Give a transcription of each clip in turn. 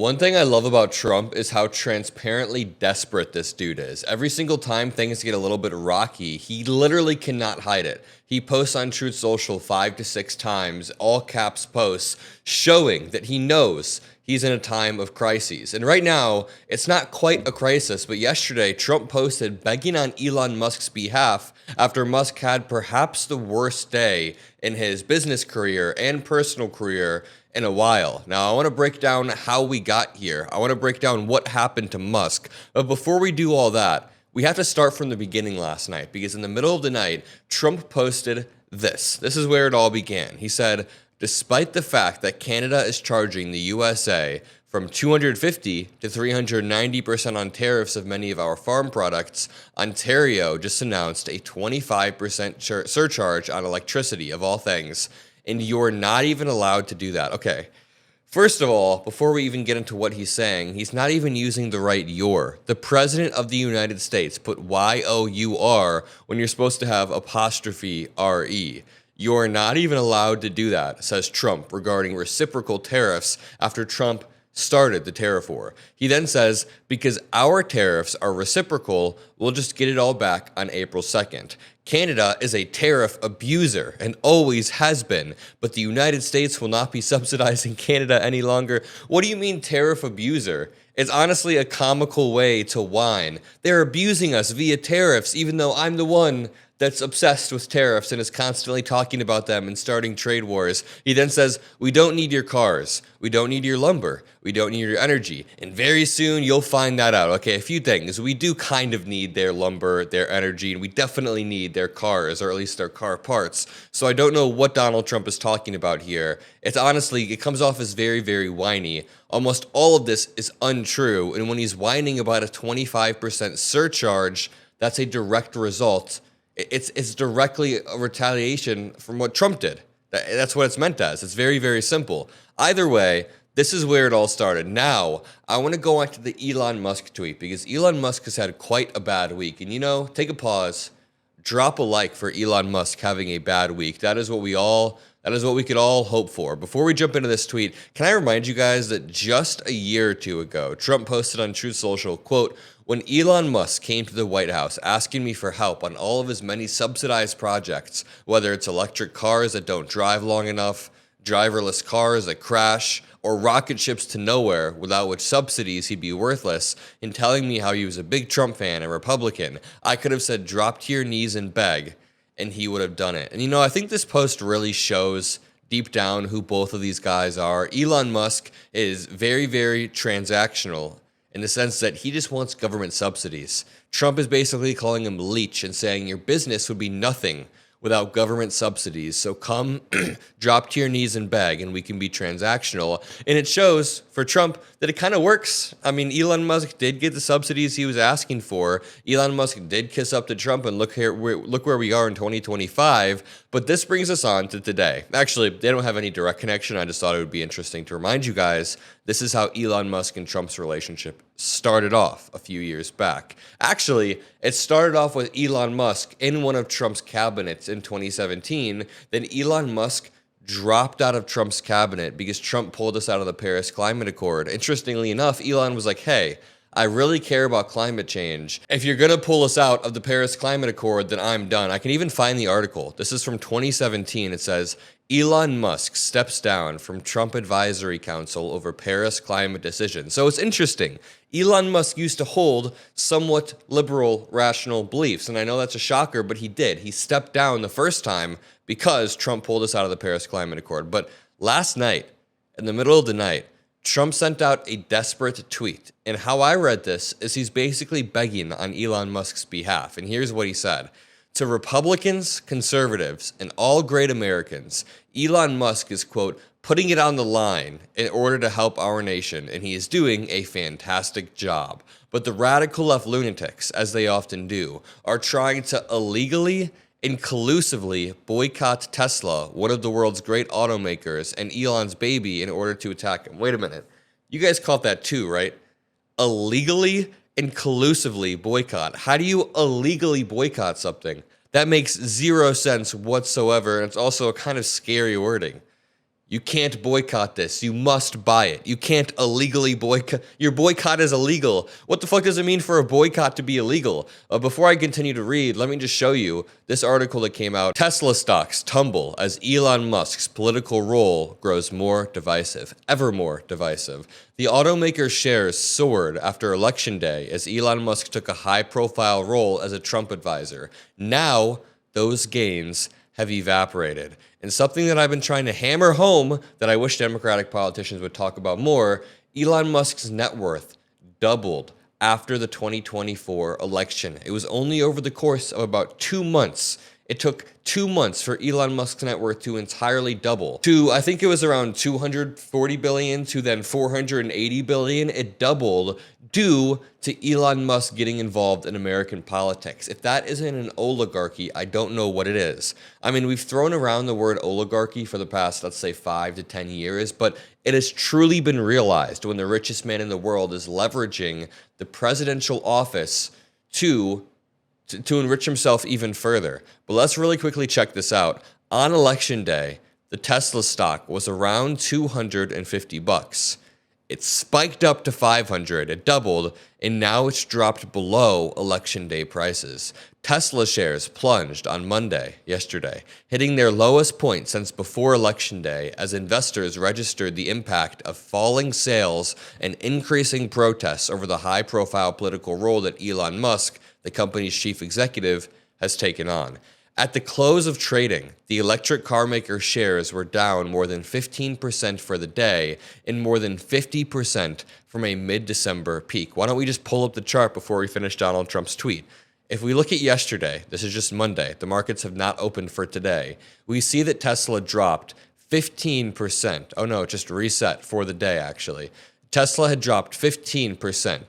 One thing I love about Trump is how transparently desperate this dude is. Every single time things get a little bit rocky, he literally cannot hide it. He posts on Truth Social 5 to 6 times, all caps posts, showing that he knows he's in a time of crises. And right now, it's not quite a crisis, but yesterday, Trump posted begging on Elon Musk's behalf after Musk had perhaps the worst day in his business career and personal career in a while. Now, I want to break down how we got here. I want to break down what happened to Musk. But before we do all that, we have to start from the beginning last night, because in the middle of the night, Trump posted this. This is where it all began. He said, despite the fact that Canada is charging the USA from 250 to 390% on tariffs of many of our farm products, Ontario just announced a 25% surcharge on electricity, of all things. And you're not even allowed to do that. Okay, first of all, before we even get into what he's saying, he's not even using the right your. The President of the United States put Y-O-U-R when you're supposed to have apostrophe R-E. You're not even allowed to do that, says Trump regarding reciprocal tariffs after Trump started the tariff war. He then says, because our tariffs are reciprocal, we'll just get it all back on April 2nd. Canada is a tariff abuser and always has been, but the United States will not be subsidizing Canada any longer. What do you mean tariff abuser? It's honestly a comical way to whine. They're abusing us via tariffs, even though I'm the one that's obsessed with tariffs and is constantly talking about them and starting trade wars. He then says, we don't need your cars. We don't need your lumber. We don't need your energy. And very soon you'll find that out. Okay, a few things. We do kind of need their lumber, their energy, and we definitely need their cars, or at least their car parts. So I don't know what Donald Trump is talking about here. It's honestly, it comes off as very, very whiny. Almost all of this is untrue. And when he's whining about a 25% surcharge, that's a direct result. It's directly a retaliation from what Trump did. That's what it's meant as. It's very, very simple. Either way, this is where it all started. Now, I want to go on to the Elon Musk tweet, because Elon Musk has had quite a bad week. And take a pause, drop a like for Elon Musk having a bad week. That is what we could all hope for. Before we jump into this tweet, can I remind you guys that just a year or two ago, Trump posted on Truth Social, quote, when Elon Musk came to the White House asking me for help on all of his many subsidized projects, whether it's electric cars that don't drive long enough, driverless cars that crash, or rocket ships to nowhere without which subsidies he'd be worthless, and telling me how he was a big Trump fan and Republican, I could have said drop to your knees and beg, and he would have done it. And I think this post really shows deep down who both of these guys are. Elon Musk is very, very transactional in the sense that he just wants government subsidies. Trump is basically calling him leech and saying your business would be nothing without government subsidies. So come, drop to your knees and beg, and we can be transactional. And it shows for Trump that it kind of works. I mean, Elon Musk did get the subsidies he was asking for. Elon Musk did kiss up to Trump, and look where we are in 2025. But this brings us on to today. Actually, they don't have any direct connection. I just thought it would be interesting to remind you guys, this is how Elon Musk and Trump's relationship started off a few years back. Actually, it started off with Elon Musk in one of Trump's cabinets in 2017. Then Elon Musk dropped out of Trump's cabinet because Trump pulled us out of the Paris Climate Accord. Interestingly enough, Elon was like, hey, I really care about climate change. If you're going to pull us out of the Paris Climate Accord, then I'm done. I can even find the article. This is from 2017. It says, Elon Musk steps down from Trump Advisory Council over Paris climate decision. So it's interesting. Elon Musk used to hold somewhat liberal, rational beliefs. And I know that's a shocker, but he did. He stepped down the first time because Trump pulled us out of the Paris Climate Accord. But last night, in the middle of the night, Trump sent out a desperate tweet. And how I read this is he's basically begging on Elon Musk's behalf. And here's what he said. To Republicans, conservatives, and all great Americans, Elon Musk is, quote, putting it on the line in order to help our nation, and he is doing a fantastic job. But the radical left lunatics, as they often do, are trying to illegally and collusively boycott Tesla, one of the world's great automakers, and Elon's baby in order to attack him. Wait a minute. You guys caught that too, right? Illegally and collusively boycott. How do you illegally boycott something? That makes zero sense whatsoever, and it's also a kind of scary wording. You can't boycott this. You must buy it. You can't illegally boycott. Your boycott is illegal. What the fuck does it mean for a boycott to be illegal? Before I continue to read, let me just show you this article that came out. Tesla stocks tumble as Elon Musk's political role grows more divisive, ever more divisive. The automaker's shares soared after Election Day as Elon Musk took a high-profile role as a Trump advisor. Now, those gains have evaporated. And something that I've been trying to hammer home that I wish Democratic politicians would talk about more, Elon Musk's net worth doubled after the 2024 election. It was only over the course of about 2 months. It took 2 months for Elon Musk's net worth to entirely double. To, I think it was around 240 billion to then 480 billion. It doubled due to Elon Musk getting involved in American politics. If that isn't an oligarchy, I don't know what it is. I mean, we've thrown around the word oligarchy for the past, let's say, 5 to 10 years, but it has truly been realized when the richest man in the world is leveraging the presidential office to enrich himself even further. But let's really quickly check this out. On Election Day, the Tesla stock was around $250. It spiked up to 500, it doubled, and now it's dropped below Election Day prices. Tesla shares plunged on Monday, yesterday, hitting their lowest point since before Election Day as investors registered the impact of falling sales and increasing protests over the high-profile political role that Elon Musk, the company's chief executive, has taken on. At the close of trading, the electric car maker shares were down more than 15% for the day and more than 50% from a mid-December peak. Why don't we just pull up the chart before we finish Donald Trump's tweet? If we look at yesterday, this is just Monday, the markets have not opened for today, we see that Tesla dropped 15%. Oh no, it just reset for the day actually. Tesla had dropped 15%.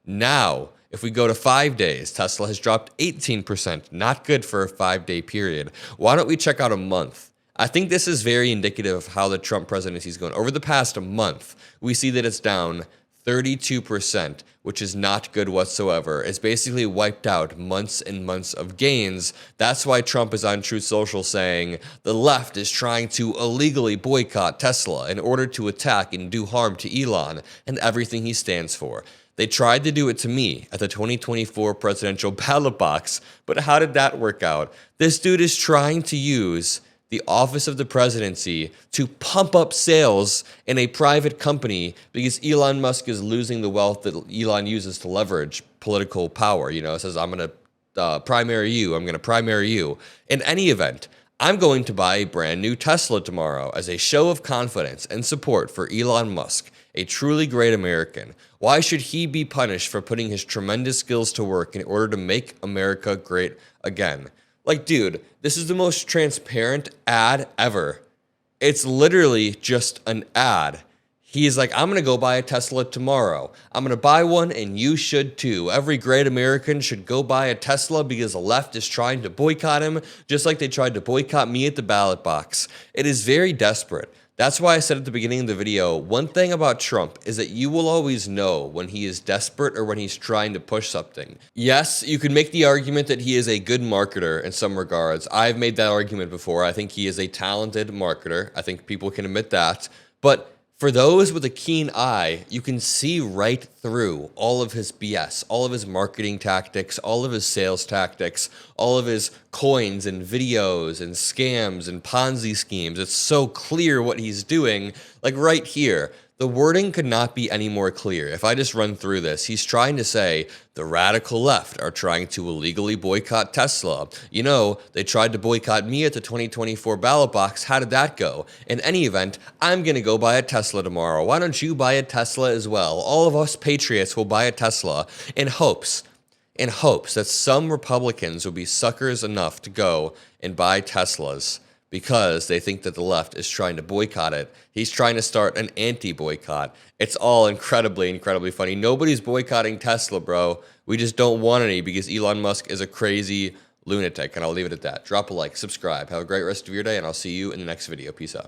Now, if we go to 5 days, Tesla has dropped 18%. Not good for a 5-day period. Why don't we check out a month? I think this is very indicative of how the Trump presidency is going. Over the past month, we see that it's down 32%, which is not good whatsoever. It's basically wiped out months and months of gains. That's why Trump is on Truth Social saying the left is trying to illegally boycott Tesla in order to attack and do harm to Elon and everything he stands for. They tried to do it to me at the 2024 presidential ballot box, but how did that work out? This dude is trying to use the office of the presidency to pump up sales in a private company because Elon Musk is losing the wealth that Elon uses to leverage political power. You know, it says, I'm going to primary you. I'm going to primary you. In any event, I'm going to buy a brand new Tesla tomorrow as a show of confidence and support for Elon Musk, a truly great American. Why should he be punished for putting his tremendous skills to work in order to make America great again? Like, dude, this is the most transparent ad ever. It's literally just an ad. He's like, I'm going to go buy a Tesla tomorrow. I'm going to buy one and you should too. Every great American should go buy a Tesla because the left is trying to boycott him, just like they tried to boycott me at the ballot box. It is very desperate. That's why I said at the beginning of the video, one thing about Trump is that you will always know when he is desperate or when he's trying to push something. Yes, you could make the argument that he is a good marketer in some regards. I've made that argument before. I think he is a talented marketer. I think people can admit that. But for those with a keen eye, you can see right through all of his BS, all of his marketing tactics, all of his sales tactics, all of his coins and videos and scams and Ponzi schemes. It's so clear what he's doing, like right here. The wording could not be any more clear. If I just run through this, he's trying to say the radical left are trying to illegally boycott Tesla. You know, they tried to boycott me at the 2024 ballot box. How did that go? In any event, I'm going to go buy a Tesla tomorrow. Why don't you buy a Tesla as well? All of us patriots will buy a Tesla in hopes that some Republicans will be suckers enough to go and buy Teslas because they think that the left is trying to boycott it. He's trying to start an anti-boycott. It's all incredibly, incredibly funny. Nobody's boycotting Tesla, bro. We just don't want any because Elon Musk is a crazy lunatic, and I'll leave it at that. Drop a like, subscribe. Have a great rest of your day, and I'll see you in the next video. Peace out.